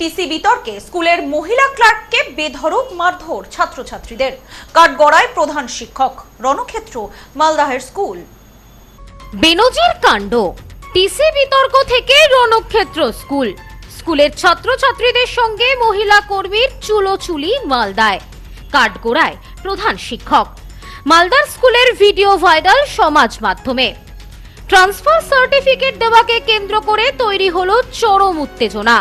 TC বিতর্কে স্কুলের মহিলা ক্লার্ককে বেধড়ক মারধর ছাত্রছাত্রীদের, কাঠগড়ায় প্রধান শিক্ষক, রণক্ষেত্র মালদাহের স্কুল। বেনজির কাণ্ড, টিসি বিতর্ক থেকে রণক্ষেত্র স্কুল। স্কুলের ছাত্রছাত্রীদের সঙ্গে মহিলা কর্মীর চুলোচুলি মালদায়, কাঠগড়ায় প্রধান শিক্ষক। মালদার স্কুলের ভিডিও ভাইরাল সমাজ মাধ্যমে। ট্রান্সফার সার্টিফিকেট দেওয়াকে কেন্দ্র করে তৈরি হলো চরম উত্তেজনা।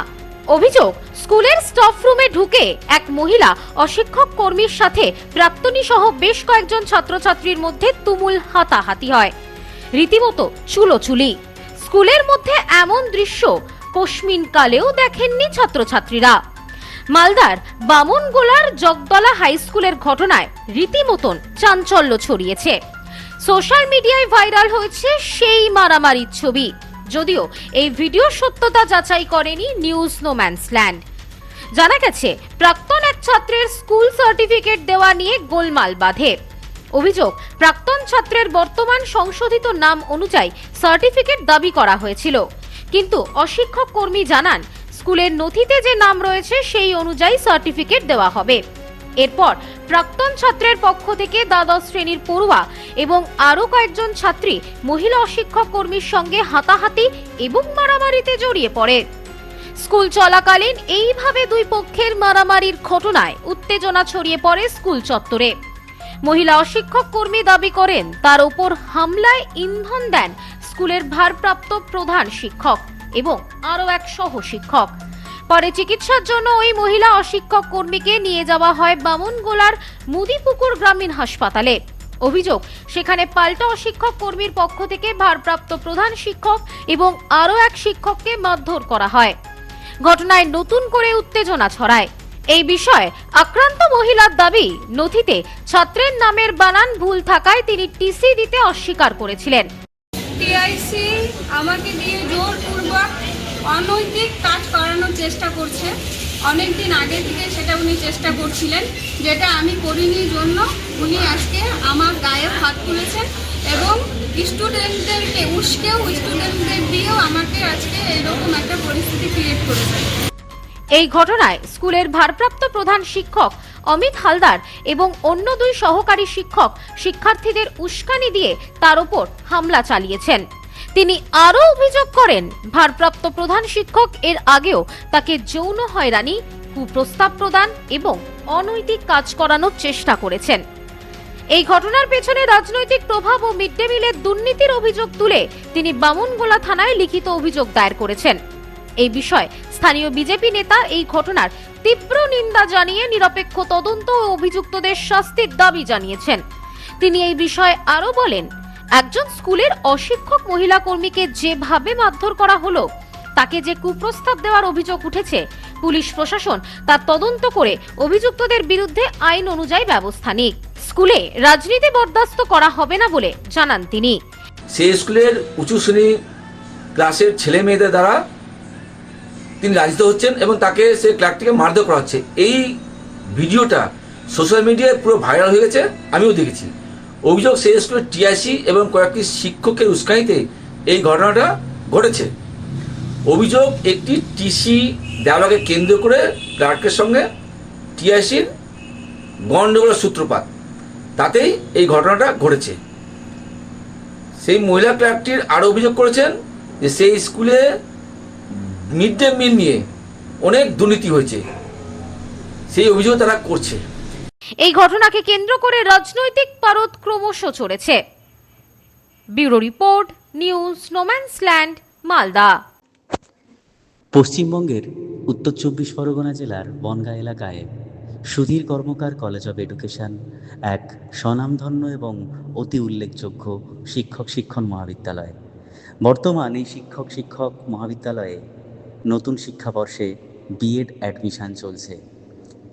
অভিযোগ, স্কুলের স্টাফ রুমে ঢুকে এক মহিলা অশিক্ষক কর্মীর সাথে প্রাক্তনী সহ বেশ কয়েকজন ছাত্রছাত্রীর মধ্যে তুমুল হাতাহাতি হয়, রীতিমতো চুলোচুলি। স্কুলের মধ্যে এমন দৃশ্য কসমিন কালেও দেখেননি ছাত্রছাত্রীরা। মালদার বামনগোলার জগদলা হাই স্কুলের ঘটনায় রীতিমতন চাঞ্চল্য ছড়িয়েছে। সোশ্যাল মিডিয়ায় ভাইরাল হয়েছে সেই মারামারির ছবি, যদিও এই ভিডিও সত্যতা যাচাই করেনি নিউজ নোম্যান্সল্যান্ড। জানা গেছে, প্রাক্তন এক ছাত্রের স্কুল সার্টিফিকেট দেওয়া নিয়ে গোলমাল বাধে। অভিযোগ, প্রাক্তন ছাত্রের বর্তমান সংশোধিত নাম অনুযায়ী সার্টিফিকেট দাবি করা হয়েছিল, কিন্তু অশিক্ষক কর্মী জানান স্কুলের নথিতে যে নাম রয়েছে সেই অনুযায়ী সার্টিফিকেট দেওয়া হবে। এরপর প্রাক্তন ছাত্রের পক্ষ থেকে দ্বাদশ শ্রেণীর পড়ুয়া এবং আরো কয়েকজন ছাত্রী মহিলা অশিক্ষক কর্মীর সঙ্গে হাতাহাতি এবং মারামারিতে জড়িয়ে পড়ে। স্কুল চলাকালীন এইভাবে দুই পক্ষের মারামারির ঘটনায় উত্তেজনা ছড়িয়ে পড়ে স্কুল চত্বরে। মহিলা অশিক্ষক কর্মী দাবি করেন তার উপর হামলায় ইন্ধন দেন স্কুলের ভারপ্রাপ্ত প্রধান শিক্ষক এবং আরো এক সহ শিক্ষক। পরে চিকিৎসার জন্য ওই মহিলা অশিক্ষক কর্মীকে নিয়ে যাওয়া হয় বামনগোলার মুদিপুকুর গ্রামীণ হাসপাতালে। অভিযোগ, সেখানে পাল্টা অশিক্ষক কর্মীর পক্ষ থেকে ভারপ্রাপ্ত প্রধান শিক্ষক এবং আরো এক শিক্ষককে মারধর করা হয়। ঘটনায় নতুন করে উত্তেজনা ছড়ায়। এই বিষয়ে আক্রান্ত মহিলার দাবি, নথিতে ছাত্রের নামের বানান ভুল থাকায় তিনি টিসি দিতে অস্বীকার করেছিলেন। টিআইসি আমাকে দিয়ে জোরপূর্বক অনৈতিক কাজ করানোর চেষ্টা করছে। অনেকদিন আগে থেকে সেটা উনি চেষ্টা করছিলেন, যেটা আমি করিনি জন্য উনি আজকে আমার গায়ে হাত তুলেছেন এবং স্টুডেন্টদেরকে উস্কেও স্টুডেন্টদের দিয়েও আমাকে আজকে এরকম একটা পরিস্থিতি ক্রিয়েট করেছেন। এই ঘটনায় স্কুলের ভারপ্রাপ্ত প্রধান শিক্ষক অমিত হালদার এবং অন্য দুই সহকারী শিক্ষক শিক্ষার্থীদের উস্কানি দিয়ে তার উপর হামলা চালিয়েছেন। তিনি আরও অভিযোগ করেন, ভারপ্রাপ্ত প্রধান শিক্ষক এর আগেও তাকে যৌন হয়রানি, কুপ্রস্তাব প্রদান এবং অনৈতিক কাজ করানোর চেষ্টা করেছেন। এই ঘটনার পেছনে রাজনৈতিক প্রভাব ও মিড ডে মিলের দুর্নীতির অভিযোগ তুলে তিনি বামনগোলা থানায় লিখিত অভিযোগ দায়ের করেছেন। এই বিষয়ে স্থানীয় বিজেপি নেতা এই ঘটনার তীব্র নিন্দা জানিয়ে নিরপেক্ষ তদন্ত ও অভিযুক্তদের শাস্তির দাবি জানিয়েছেন। তিনি এই বিষয়ে আরো বলেন, একজন স্কুলের অশিক্ষক মহিলা কর্মীকে যেভাবে মারধর করা হলো, তাকে যে কুপ্রস্তাব দেওয়ার অভিযোগ উঠেছে, পুলিশ প্রশাসন তার তদন্ত করে অভিযুক্তদের বিরুদ্ধে আইন অনুযায়ী ব্যবস্থা নিক। স্কুলে রাজনীতি বরদাস্ত করা হবে না বলে জানান তিনি। সেই স্কুলের উঁচু শ্রেণী ক্লাসের ছেলে মেয়েদের দ্বারা তিনি লাঞ্ছিত হচ্ছেন এবং তাকে সে ক্লার্কটিকে মারধর করা হচ্ছে। এই ভিডিওটা সোশ্যাল মিডিয়ায় পুরো ভাইরাল হয়ে গেছে, আমিও দেখেছি। অভিযোগ, সেই স্কুলের টিআইসি এবং কয়েকটি শিক্ষকের উস্কানিতে এই ঘটনাটা ঘটেছে। অভিযোগ, একটি টিসি দেওয়াকে কেন্দ্র করে ক্লার্কের সঙ্গে টিআইসির গণ্ডগোলের সূত্রপাত, তাতেই এই ঘটনাটা ঘটেছে। সেই মহিলা ক্লার্কটির আরও অভিযোগ করেছেন যে সেই স্কুলে মিড ডে মিল নিয়ে অনেক দুর্নীতি হয়েছে, সেই অভিযোগ তারা করছে। এই ঘটনাকে কেন্দ্র করে রাজনৈতিক পারদ ক্রমশ চড়েছে। Bureau report, news no man's land, Malda. পশ্চিমবঙ্গের উত্তর 24 পরগনা জেলার বনগাঁ এলাকায় Sudhir Karmakar college of education এক স্বনামধন্য এবং অতি উল্লেখযোগ্য শিক্ষণ মহাবিদ্যালয়। বর্তমান এই শিক্ষক মহাবিদ্যালয়ে নতুন শিক্ষাবর্ষে বিএড অ্যাডমিশন চলছে।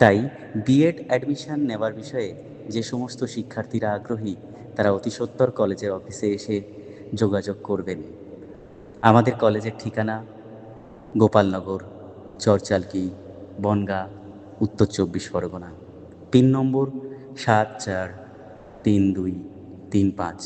তাই বিএড অ্যাডমিশন নেওয়ার বিষয়ে যে সমস্ত শিক্ষার্থীরা আগ্রহী, তারা অতি সত্বর কলেজের অফিসে এসে যোগাযোগ করবেন। আমাদের কলেজের ঠিকানা গোপালনগর, চরচালকি, বনগাঁ, উত্তর 24 পরগনা। পিন নম্বর 743235।